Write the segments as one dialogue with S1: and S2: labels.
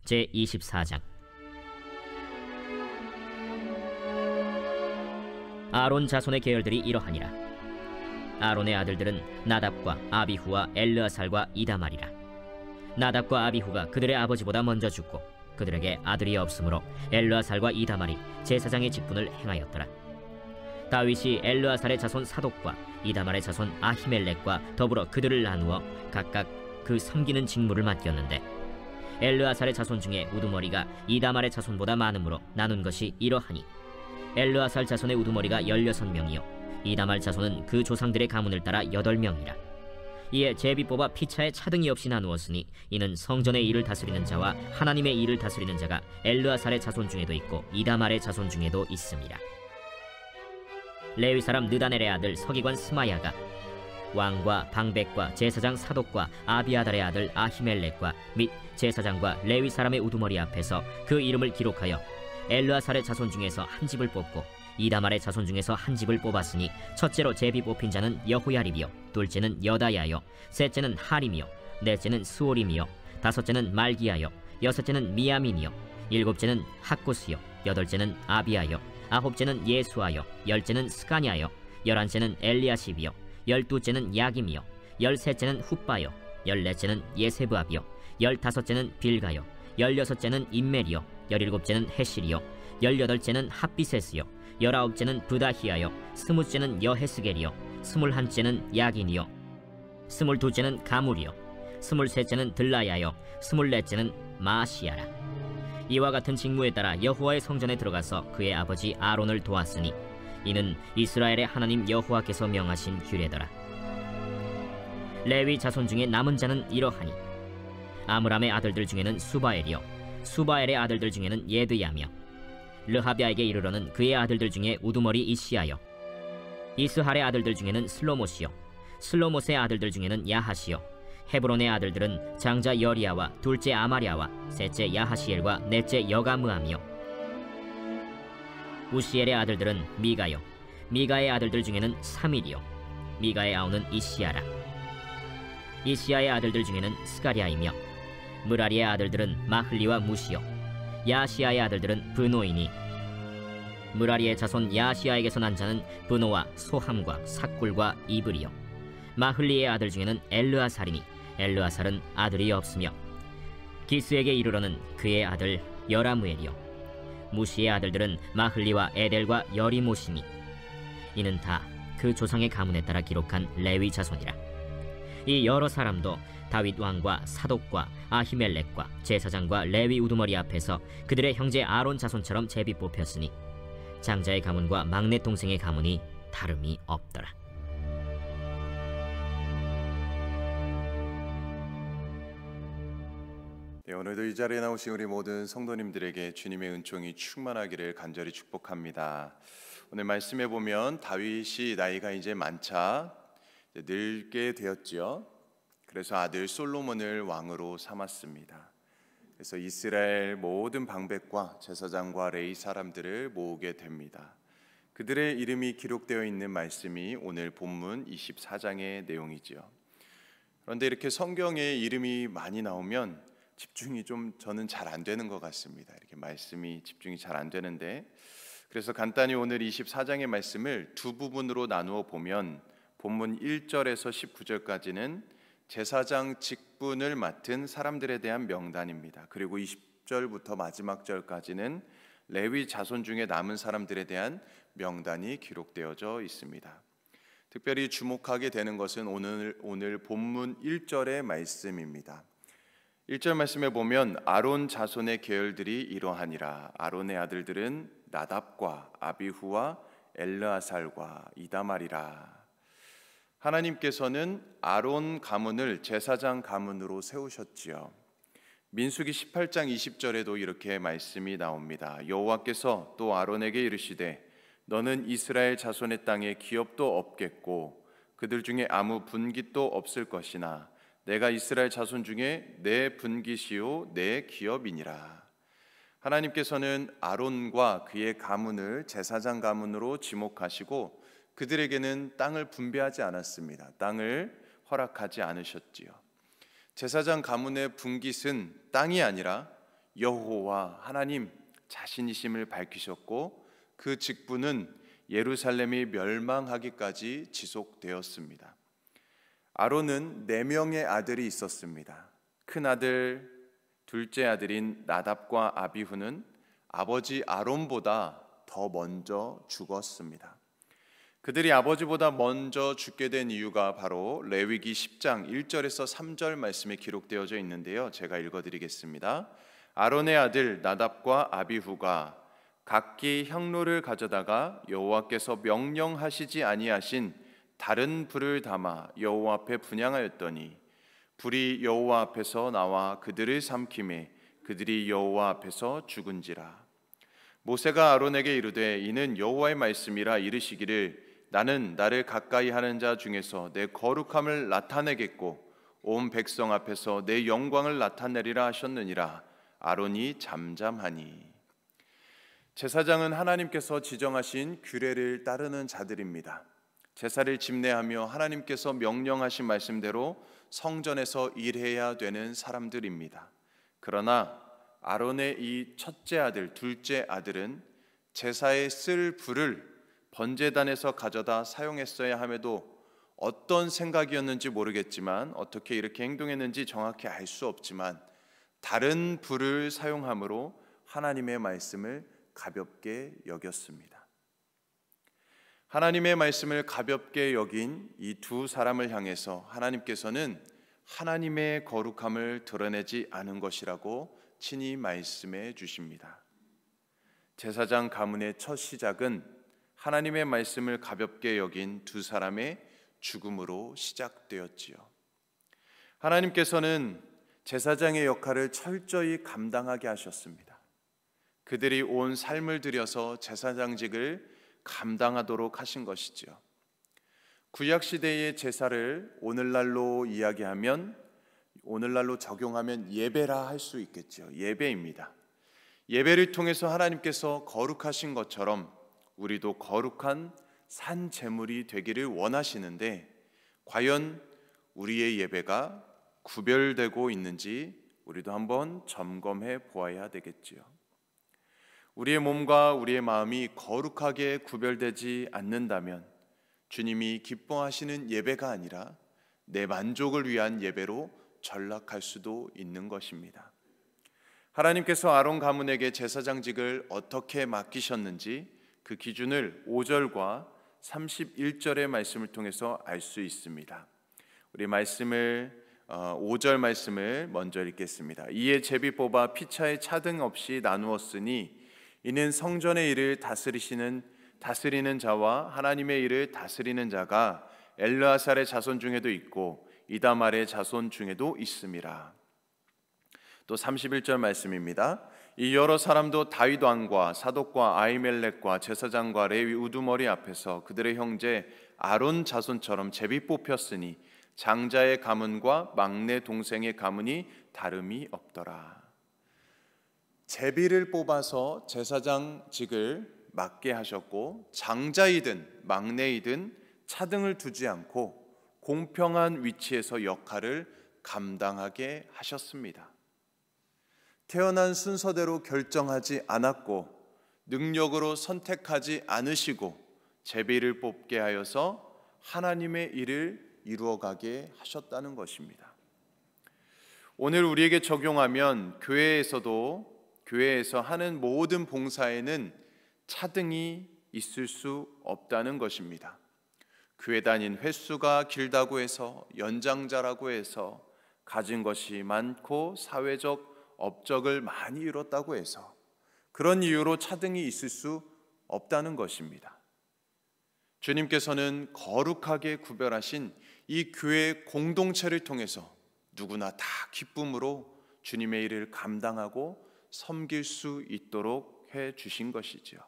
S1: 제24장. 아론 자손의 계열들이 이러하니라. 아론의 아들들은 나답과 아비후와 엘르아살과 이다말이라. 나답과 아비후가 그들의 아버지보다 먼저 죽고 그들에게 아들이 없으므로 엘르아살과 이다말이 제사장의 직분을 행하였더라. 다윗이 엘르아살의 자손 사독과 이다말의 자손 아히멜렉과 더불어 그들을 나누어 각각 그 섬기는 직무를 맡겼는데, 엘르아살의 자손 중에 우두머리가 이다말의 자손보다 많으므로 나눈 것이 이러하니, 엘르아살 자손의 우두머리가 16명이요 이다말 자손은 그 조상들의 가문을 따라 8명이라. 이에 제비 뽑아 피차에 차등이 없이 나누었으니, 이는 성전의 일을 다스리는 자와 하나님의 일을 다스리는 자가 엘르아살의 자손 중에도 있고 이다말의 자손 중에도 있습니다. 레위 사람 느다넬의 아들 서기관 스마야가 왕과 방백과 제사장 사독과 아비아달의 아들 아히멜렉과 및 제사장과 레위 사람의 우두머리 앞에서 그 이름을 기록하여 엘르아살의 자손 중에서 한 집을 뽑고 이다말의 자손 중에서 한 집을 뽑았으니, 첫째로 제비 뽑힌 자는 여호야립이요, 둘째는 여다야요, 셋째는 하림이요, 넷째는 스오림이요, 다섯째는 말기야요, 여섯째는 미야민이요, 일곱째는 학구스요, 여덟째는 아비야요, 아홉째는 예수아요, 열째는 스가냐요, 열한째는 엘리아십이요, 열두째는 야김이요, 열셋째는 훗바요, 열넷째는 예세브압이요, 열다섯째는 빌가요, 열여섯째는 임멜이요, 열일곱째는 헤실이요, 열여덟째는 핫비세스요, 열아홉째는 브다히아요, 스무째는 여헤스겔이요, 스물한째는 야긴이요, 스물두째는 가물이요, 스물셋째는 들라야요, 스물넷째는 마시아라. 이와 같은 직무에 따라 여호와의 성전에 들어가서 그의 아버지 아론을 도왔으니, 이는 이스라엘의 하나님 여호와께서 명하신 규례더라. 레위 자손 중에 남은 자는 이러하니, 아므람의 아들들 중에는 수바엘이요, 수바엘의 아들들 중에는 예드야며, 르하비아에게 이르러는 그의 아들들 중에 우두머리 이시야요, 이스할의 아들들 중에는 슬로못이요, 슬로못의 아들들 중에는 야하시요, 헤브론의 아들들은 장자 여리야와 둘째 아마랴와 셋째 야하시엘과 넷째 여가므암이요, 우시엘의 아들들은 미가요, 미가의 아들들 중에는 사밀이요, 미가의 아우는 이시야라. 이시야의 아들들 중에는 스가랴이며, 무라리의 아들들은 마흘리와 무시요, 야시야의 아들들은 브노이니, 무라리의 자손 야시야에게서 난 자는 브노와 소함과 삭굴과 이브리요, 마흘리의 아들 중에는 엘르아살이니, 엘르아살은 아들이 없으며, 기스에게 이르러는 그의 아들 여라무엘이요, 무시의 아들들은 마흘리와 에델과 여리모시니, 이는 다 그 조상의 가문에 따라 기록한 레위 자손이라. 이 여러 사람도 다윗 왕과 사독과 아히멜렉과 제사장과 레위 우두머리 앞에서 그들의 형제 아론 자손처럼 제비 뽑혔으니, 장자의 가문과 막내 동생의 가문이 다름이 없더라.
S2: 네, 오늘도 이 자리에 나오신 우리 모든 성도님들에게 주님의 은총이 충만하기를 간절히 축복합니다. 오늘 말씀에 보면 다윗이 나이가 이제 많자 늙게 되었지요. 그래서 아들 솔로몬을 왕으로 삼았습니다. 그래서 이스라엘 모든 방백과 제사장과 레위 사람들을 모으게 됩니다. 그들의 이름이 기록되어 있는 말씀이 오늘 본문 24장의 내용이지요. 그런데 이렇게 성경에 이름이 많이 나오면 집중이 좀 저는 잘 안 되는 것 같습니다. 이렇게 말씀이 집중이 잘 안 되는데, 그래서 간단히 오늘 24장의 말씀을 두 부분으로 나누어 보면, 본문 1절에서 19절까지는 제사장 직분을 맡은 사람들에 대한 명단입니다. 그리고 20절부터 마지막 절까지는 레위 자손 중에 남은 사람들에 대한 명단이 기록되어져 있습니다. 특별히 주목하게 되는 것은 오늘 본문 1절의 말씀입니다. 1절 말씀에 보면 아론 자손의 계열들이 이러하니라. 아론의 아들들은 나답과 아비후와 엘르아살과 이다말이라. 하나님께서는 아론 가문을 제사장 가문으로 세우셨지요. 민수기 18장 20절에도 이렇게 말씀이 나옵니다. 여호와께서 또 아론에게 이르시되 너는 이스라엘 자손의 땅에 기업도 없겠고 그들 중에 아무 분깃도 없을 것이나 내가 이스라엘 자손 중에 내 분깃이요 내 기업이니라. 하나님께서는 아론과 그의 가문을 제사장 가문으로 지목하시고 그들에게는 땅을 분배하지 않았습니다. 땅을 허락하지 않으셨지요. 제사장 가문의 분깃은 땅이 아니라 여호와 하나님 자신이심을 밝히셨고 그 직분은 예루살렘이 멸망하기까지 지속되었습니다. 아론은 4명의 아들이 있었습니다. 큰 아들, 둘째 아들인 나답과 아비후는 아버지 아론보다 더 먼저 죽었습니다. 그들이 아버지보다 먼저 죽게 된 이유가 바로 레위기 10장 1절에서 3절 말씀에 기록되어져 있는데요. 제가 읽어드리겠습니다. 아론의 아들 나답과 아비후가 각기 향로를 가져다가 여호와께서 명령하시지 아니하신 다른 불을 담아 여호와 앞에 분향하였더니 불이 여호와 앞에서 나와 그들을 삼키매 그들이 여호와 앞에서 죽은지라. 모세가 아론에게 이르되 이는 여호와의 말씀이라 이르시기를 나는 나를 가까이 하는 자 중에서 내 거룩함을 나타내겠고 온 백성 앞에서 내 영광을 나타내리라 하셨느니라. 아론이 잠잠하니. 제사장은 하나님께서 지정하신 규례를 따르는 자들입니다. 제사를 집례하며 하나님께서 명령하신 말씀대로 성전에서 일해야 되는 사람들입니다. 그러나 아론의 이 첫째 아들, 둘째 아들은 제사에 쓸 불을 번제단에서 가져다 사용했어야 함에도 어떤 생각이었는지 모르겠지만 어떻게 이렇게 행동했는지 정확히 알 수 없지만 다른 불을 사용함으로 하나님의 말씀을 가볍게 여겼습니다. 하나님의 말씀을 가볍게 여긴 이 두 사람을 향해서 하나님께서는 하나님의 거룩함을 드러내지 않은 것이라고 친히 말씀해 주십니다. 제사장 가문의 첫 시작은 하나님의 말씀을 가볍게 여긴 두 사람의 죽음으로 시작되었지요. 하나님께서는 제사장의 역할을 철저히 감당하게 하셨습니다. 그들이 온 삶을 들여서 제사장직을 감당하도록 하신 것이지요. 구약시대의 제사를 오늘날로 이야기하면, 오늘날로 적용하면 예배라 할 수 있겠죠. 예배입니다. 예배를 통해서 하나님께서 거룩하신 것처럼 우리도 거룩한 산 제물이 되기를 원하시는데 과연 우리의 예배가 구별되고 있는지 우리도 한번 점검해 보아야 되겠지요. 우리의 몸과 우리의 마음이 거룩하게 구별되지 않는다면 주님이 기뻐하시는 예배가 아니라 내 만족을 위한 예배로 전락할 수도 있는 것입니다. 하나님께서 아론 가문에게 제사장직을 어떻게 맡기셨는지 그 기준을 5절과 31절의 말씀을 통해서 알 수 있습니다. 우리 말씀을 5절 말씀을 먼저 읽겠습니다. 이에 제비 뽑아 피차에 차등 없이 나누었으니 이는 성전의 일을 다스리는 자와 하나님의 일을 다스리는 자가 엘르아살의 자손 중에도 있고 이다말의 자손 중에도 있음이라. 또 31절 말씀입니다. 이 여러 사람도 다윗 왕과 사독과 아히멜렉과 제사장과 레위 우두머리 앞에서 그들의 형제 아론 자손처럼 제비 뽑혔으니 장자의 가문과 막내 동생의 가문이 다름이 없더라. 제비를 뽑아서 제사장직을 맡게 하셨고 장자이든 막내이든 차등을 두지 않고 공평한 위치에서 역할을 감당하게 하셨습니다. 태어난 순서대로 결정하지 않았고 능력으로 선택하지 않으시고 제비를 뽑게 하여서 하나님의 일을 이루어가게 하셨다는 것입니다. 오늘 우리에게 적용하면 교회에서 하는 모든 봉사에는 차등이 있을 수 없다는 것입니다. 교회 다닌 횟수가 길다고 해서 연장자라고 해서 가진 것이 많고 사회적 업적을 많이 이뤘다고 해서 그런 이유로 차등이 있을 수 없다는 것입니다. 주님께서는 거룩하게 구별하신 이 교회 공동체를 통해서 누구나 다 기쁨으로 주님의 일을 감당하고 섬길 수 있도록 해 주신 것이지요.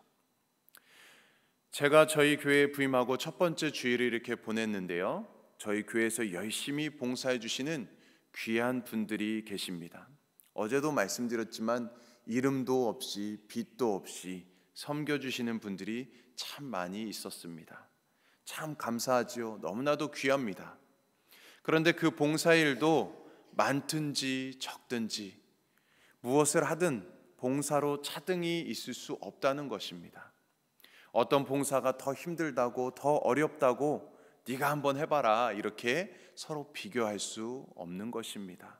S2: 제가 저희 교회에 부임하고 첫 번째 주일을 이렇게 보냈는데요. 저희 교회에서 열심히 봉사해 주시는 귀한 분들이 계십니다. 어제도 말씀드렸지만 이름도 없이 빛도 없이 섬겨주시는 분들이 참 많이 있었습니다. 참 감사하지요. 너무나도 귀합니다. 그런데 그 봉사일도 많든지 적든지 무엇을 하든 봉사로 차등이 있을 수 없다는 것입니다. 어떤 봉사가 더 힘들다고, 더 어렵다고 네가 한번 해봐라, 이렇게 서로 비교할 수 없는 것입니다.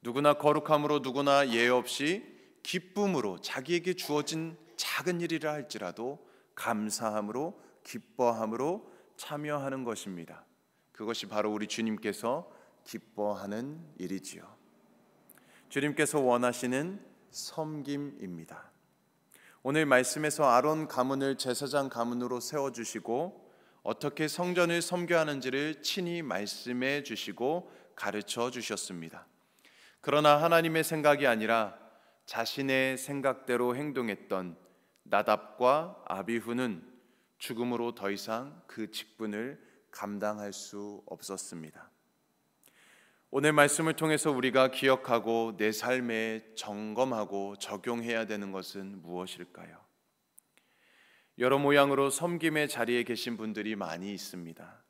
S2: 누구나 거룩함으로, 누구나 예외 없이 기쁨으로 자기에게 주어진 작은 일이라 할지라도 감사함으로, 기뻐함으로 참여하는 것입니다. 그것이 바로 우리 주님께서 기뻐하는 일이지요. 주님께서 원하시는 섬김입니다. 오늘 말씀에서 아론 가문을 제사장 가문으로 세워주시고 어떻게 성전을 섬겨야 하는지를 친히 말씀해 주시고 가르쳐 주셨습니다. 그러나 하나님의 생각이 아니라 자신의 생각대로 행동했던 나답과 아비후는 죽음으로 더 이상 그 직분을 감당할 수 없었습니다. 오늘 말씀을 통해서 우리가 기억하고 내 삶에 점검하고 적용해야 되는 것은 무엇일까요? 여러 모양으로 섬김의 자리에 계신 분들이 많이 있습니다.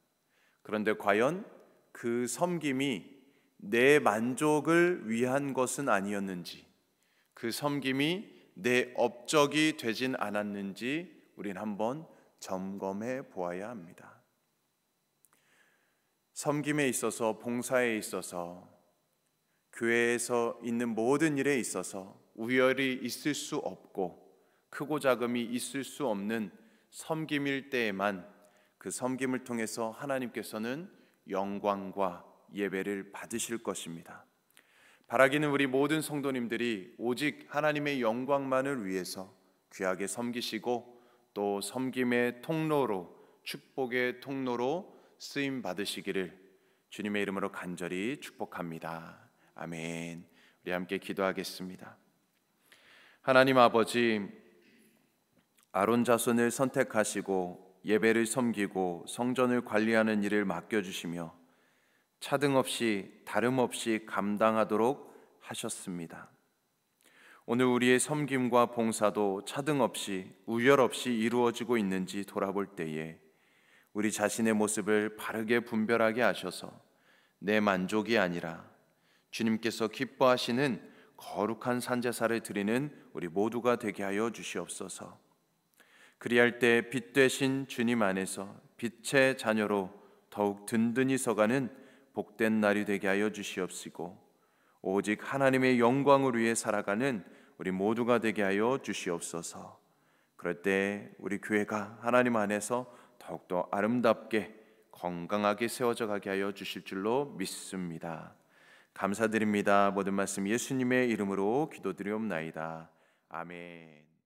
S2: 그런데 과연 그 섬김이 내 만족을 위한 것은 아니었는지, 그 섬김이 내 업적이 되진 않았는지 우리는 한번 점검해 보아야 합니다. 섬김에 있어서, 봉사에 있어서, 교회에서 있는 모든 일에 있어서 우열이 있을 수 없고 크고 작음이 있을 수 없는 섬김일 때에만 그 섬김을 통해서 하나님께서는 영광과 예배를 받으실 것입니다. 바라기는 우리 모든 성도님들이 오직 하나님의 영광만을 위해서 귀하게 섬기시고 또 섬김의 통로로, 축복의 통로로 쓰임 받으시기를 주님의 이름으로 간절히 축복합니다. 아멘. 우리 함께 기도하겠습니다. 하나님 아버지, 아론 자손을 선택하시고 예배를 섬기고 성전을 관리하는 일을 맡겨주시며 차등 없이 다름 없이 감당하도록 하셨습니다. 오늘 우리의 섬김과 봉사도 차등 없이 우열 없이 이루어지고 있는지 돌아볼 때에 우리 자신의 모습을 바르게 분별하게 하셔서 내 만족이 아니라 주님께서 기뻐하시는 거룩한 산제사를 드리는 우리 모두가 되게 하여 주시옵소서. 그리할 때 빛 되신 주님 안에서 빛의 자녀로 더욱 든든히 서가는 복된 날이 되게 하여 주시옵시고 오직 하나님의 영광을 위해 살아가는 우리 모두가 되게 하여 주시옵소서. 그럴 때 우리 교회가 하나님 안에서 더욱더 아름답게 건강하게 세워져 가게 하여 주실 줄로 믿습니다. 감사드립니다. 모든 말씀 예수님의 이름으로 기도드리옵나이다. 아멘.